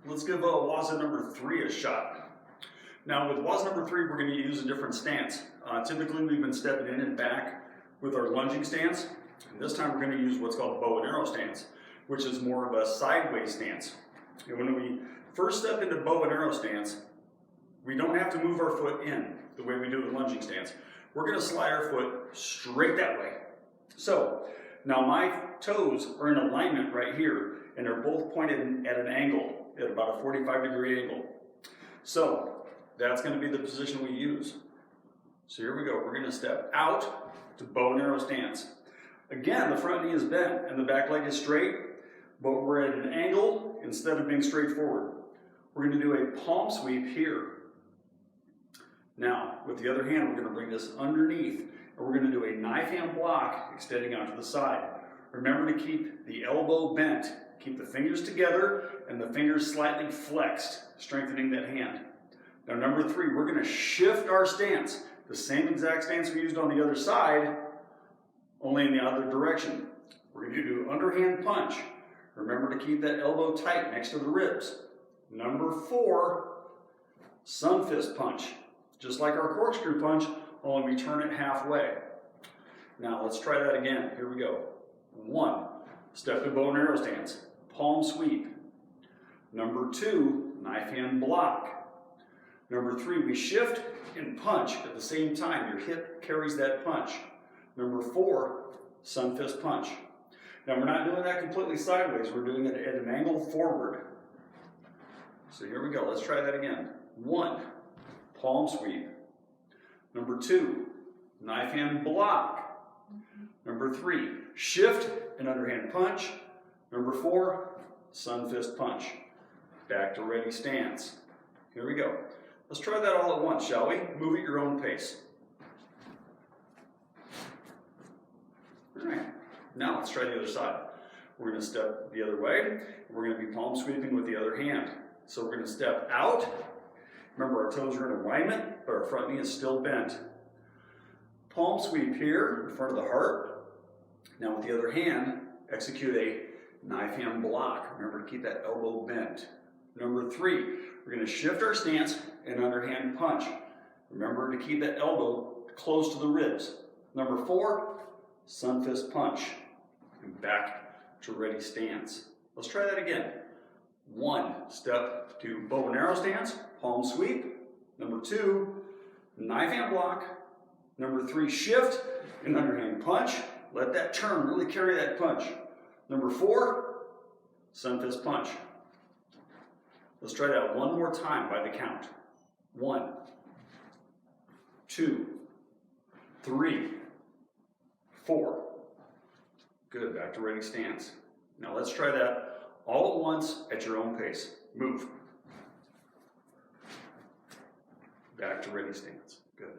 Let's give Waza number 3 a shot. Now with Waza number 3, we're going to use a different stance. Typically we've been stepping in and back with our lunging stance. And this time we're going to use what's called bow and arrow stance, which is more of a sideways stance. And when we first step into bow and arrow stance, we don't have to move our foot in the way we do the lunging stance. We're going to slide our foot straight that way. So now my toes are in alignment right here, and they're both pointed at an angle, at about a 45-degree angle. So that's going to be the position we use. So here we go. We're going to step out to bow and arrow stance. Again, the front knee is bent and the back leg is straight, but we're at an angle instead of being straight forward. We're going to do a palm sweep here. Now, with the other hand, we're going to bring this underneath, and we're going to do a knife hand block extending out to the side. Remember to keep the elbow bent. Keep the fingers together and the fingers slightly flexed, strengthening that hand. Now, number 3, we're going to shift our stance. The same exact stance we used on the other side, only in the other direction. We're going to do underhand punch. Remember to keep that elbow tight next to the ribs. Number 4, sun fist punch. Just like our corkscrew punch, only we turn it halfway. Now let's try that again. Here we go. 1, step to bow and arrow stance, palm sweep. Number 2, knife hand block. Number 3, we shift and punch at the same time. Your hip carries that punch. Number 4, sun fist punch. Now we're not doing that completely sideways. We're doing it at an angle forward. So here we go. Let's try that again. 1, palm sweep. Number 2, knife hand block. Number 3, shift and underhand punch. Number 4, sun fist punch. Back to ready stance. Here we go. Let's try that all at once, shall we? Move at your own pace. All right. Now let's try the other side. We're going to step the other way. We're going to be palm sweeping with the other hand. So we're going to step out. Remember, our toes are in alignment, but our front knee is still bent. Palm sweep here in front of the heart. Now with the other hand, execute a knife hand block. Remember to keep that elbow bent. Number 3, we're going to shift our stance and underhand punch. Remember to keep that elbow close to the ribs. Number 4, sun fist punch. And back to ready stance. Let's try that again. 1, step to bow and arrow stance, palm sweep. Number 2, knife hand block. Number 3, shift and underhand punch. Let that turn, really carry that punch. Number 4, sun fist punch. Let's try that one more time by the count. 1, 2, 3, 4. Good, back to ready stance. Now let's try that all at once at your own pace. Move. Back to ready stance. Good.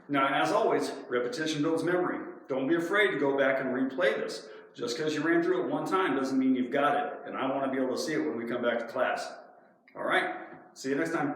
Now, as always, repetition builds memory. Don't be afraid to go back and replay this. Just because you ran through it one time doesn't mean you've got it. And I want to be able to see it when we come back to class. All right? See you next time.